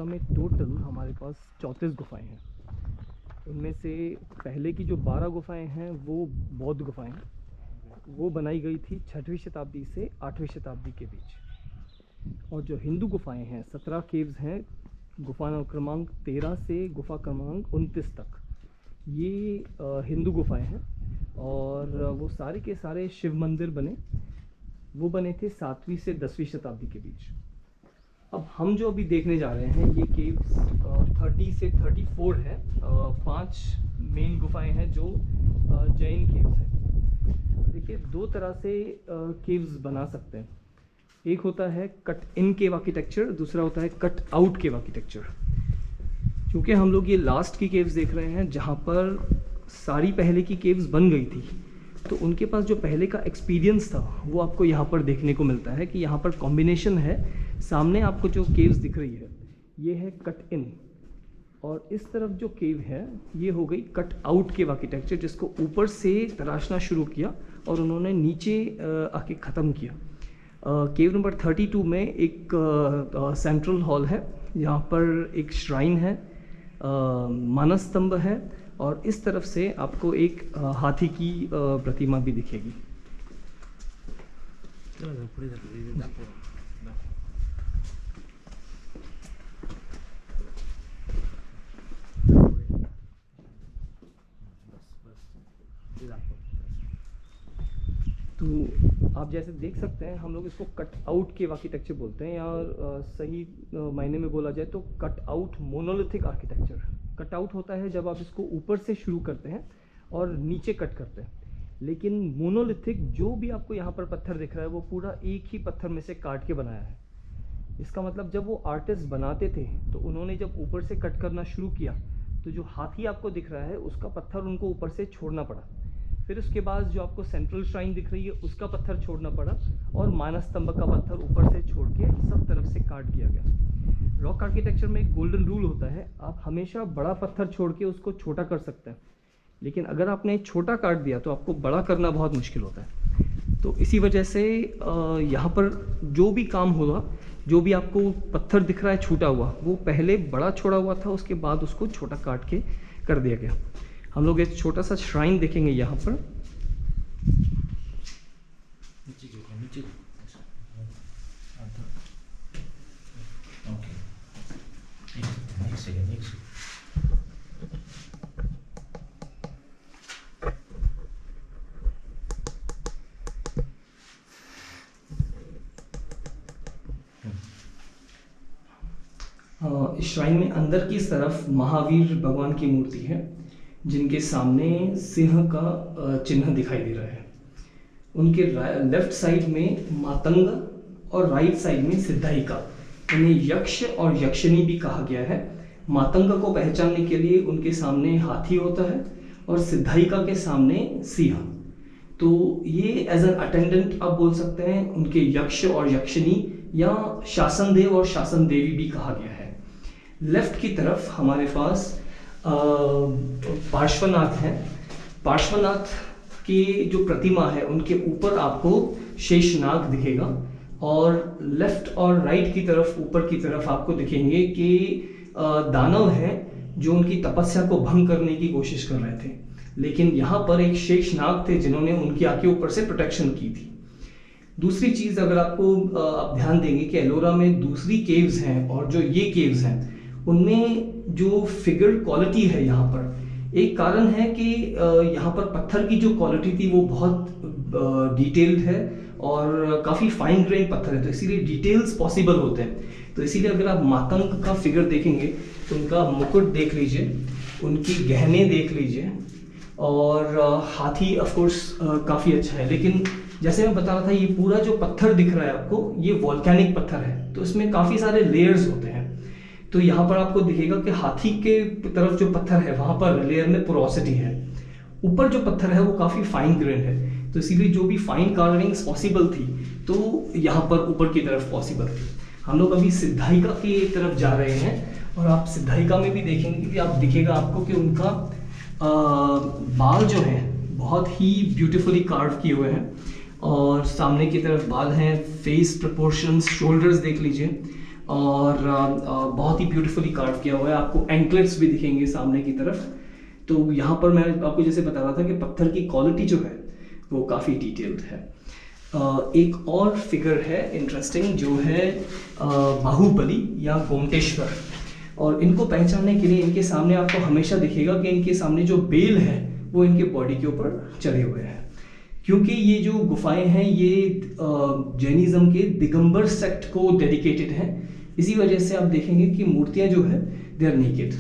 में टोटल हमारे पास 34 गुफाएं हैं। उनमें से पहले की जो 12 गुफाएं हैं वो बौद्ध गुफाएं हैं। वो बनाई गई थी 6वीं शताब्दी से 8वीं शताब्दी के बीच। और जो हिंदू गुफाएं हैं 17 केव्स हैं, गुफा क्रमांक 13 से गुफा क्रमांक 29 तक, ये हिंदू गुफाएं हैं। और वो सारे के सारे शिव मंदिर वो बने थे 7वीं से 10वीं शताब्दी के बीच। अब हम जो अभी देखने जा रहे हैं ये केव्स 30 से 34 है। 5 मेन गुफाएं हैं जो जैन केव्स हैं। देखिए, दो तरह से केव्स बना सकते हैं। एक होता है कट इन केव आर्किटेक्चर, दूसरा होता है कट आउट केव आर्किटेक्चर। क्योंकि हम लोग ये लास्ट की केव्स देख रहे हैं जहाँ पर सारी पहले की केव्स बन गई थी, तो उनके पास जो पहले का एक्सपीरियंस था वो आपको यहाँ पर देखने को मिलता है कि यहाँ पर कॉम्बिनेशन है। सामने आपको जो केव्स दिख रही है ये है कट इन, और इस तरफ जो केव है ये हो गई कट आउट केव आर्किटेक्चर, जिसको ऊपर से तराशना शुरू किया और उन्होंने नीचे आके ख़त्म किया। केव नंबर 32 में एक सेंट्रल हॉल है, यहाँ पर एक श्राइन है, मानस स्तंभ है, और इस तरफ से आपको एक हाथी की प्रतिमा भी दिखेगी। तो आप जैसे देख सकते हैं, हम लोग इसको कट आउट केव आर्किटेक्चर बोलते हैं, या सही मायने में बोला जाए तो cut out monolithic architecture. Cut out होता है जब आप इसको ऊपर से शुरू करते हैं और नीचे कट करते हैं, लेकिन मोनोलिथिक जो भी आपको यहाँ पर पत्थर दिख रहा है वो पूरा एक ही पत्थर में से काट के बनाया है। इसका मतलब जब वो आर्टिस्ट बनाते थे तो उन्होंने जब ऊपर से कट करना शुरू किया तो जो हाथी आपको दिख रहा है उसका पत्थर उनको ऊपर से छोड़ना पड़ा। फिर उसके बाद जो आपको सेंट्रल श्राइन दिख रही है उसका पत्थर छोड़ना पड़ा, और मानस स्तंभ का पत्थर ऊपर से छोड़ के सब तरफ से काट दिया गया। रॉक आर्किटेक्चर में एक गोल्डन रूल होता है, आप हमेशा बड़ा पत्थर छोड़ के उसको छोटा कर सकते हैं, लेकिन अगर आपने छोटा काट दिया तो आपको बड़ा करना बहुत मुश्किल होता है। तो इसी वजह से यहाँ पर जो भी काम होगा, जो भी आपको पत्थर दिख रहा है छूटा हुआ, वो पहले बड़ा छोड़ा हुआ था, उसके बाद उसको छोटा काट के कर दिया गया। हम लोग एक छोटा सा श्राइन देखेंगे यहाँ पर। इस श्राइन में अंदर की तरफ महावीर भगवान की मूर्ति है, जिनके सामने सिंह का चिन्ह दिखाई दे रहा है। उनके लेफ्ट साइड में मातंग और राइट साइड में सिद्धाइका। इन्हें यक्ष और यक्षिणी भी कहा गया है। मातंग को पहचानने के लिए उनके सामने हाथी होता है और सिद्धाइका के सामने सिंह। तो ये एज एन अटेंडेंट आप बोल सकते हैं उनके यक्ष और यक्षिणी, या शासन देव और शासन देवी भी कहा गया है। लेफ्ट की तरफ हमारे पास पार्श्वनाथ हैं। पार्श्वनाथ की जो प्रतिमा है उनके ऊपर आपको शेषनाग दिखेगा, और लेफ्ट और राइट की तरफ ऊपर की तरफ आपको दिखेंगे कि दानव हैं जो उनकी तपस्या को भंग करने की कोशिश कर रहे थे, लेकिन यहाँ पर एक शेषनाग थे जिन्होंने उनकी आंखें ऊपर से प्रोटेक्शन की थी। दूसरी चीज़ अगर आप ध्यान देंगे कि एलोरा में दूसरी केव्स हैं और जो ये केव्स हैं उनमें जो फिगर क्वालिटी है यहाँ पर, एक कारण है कि यहाँ पर पत्थर की जो क्वालिटी थी वो बहुत डिटेल्ड है और काफ़ी फाइन ग्रेन पत्थर है, तो इसीलिए डिटेल्स पॉसिबल होते हैं। तो इसीलिए अगर आप मातंग का फिगर देखेंगे तो उनका मुकुट देख लीजिए, उनकी गहने देख लीजिए, और हाथी ऑफकोर्स काफ़ी अच्छा है। लेकिन जैसे मैं बता रहा था, ये पूरा जो पत्थर दिख रहा है आपको, ये वॉल्केनिक पत्थर है, तो इसमें काफ़ी सारे लेयर्स होते हैं। तो यहाँ पर आपको दिखेगा कि हाथी के तरफ जो पत्थर है वहाँ पर लेयर में पोरोसिटी है, ऊपर जो पत्थर है वो काफ़ी फाइन ग्रेन है, तो इसीलिए जो भी फाइन कार्विंग्स पॉसिबल थी तो यहाँ पर ऊपर की तरफ पॉसिबल थी। हम लोग अभी सिद्धाइका की तरफ जा रहे हैं, और आप सिद्धाइका में भी देखेंगे कि आप दिखेगा आपको कि उनका बाल जो है बहुत ही ब्यूटीफुली कार्व किए हुए हैं, और सामने की तरफ बाल हैं, फेस प्रोपोर्शंस, शोल्डर्स देख लीजिए, और बहुत ही ब्यूटीफुली कार्व किया हुआ है। आपको एंकलेट्स भी दिखेंगे सामने की तरफ। तो यहाँ पर मैं आपको जैसे बता रहा था कि पत्थर की क्वालिटी जो है वो काफ़ी डिटेल्ड है। एक और फिगर है इंटरेस्टिंग, जो है बाहुबली या गोमटेश्वर। और इनको पहचानने के लिए इनके सामने आपको हमेशा दिखेगा कि इनके सामने जो बेल है वो इनके बॉडी के ऊपर चढ़े हुए हैं, क्योंकि ये जो गुफाएं हैं ये जैनिज्म के दिगंबर सेक्ट को डेडिकेटेड हैं। इसी वजह से आप देखेंगे कि मूर्तियां जो है दे आर नेकेड।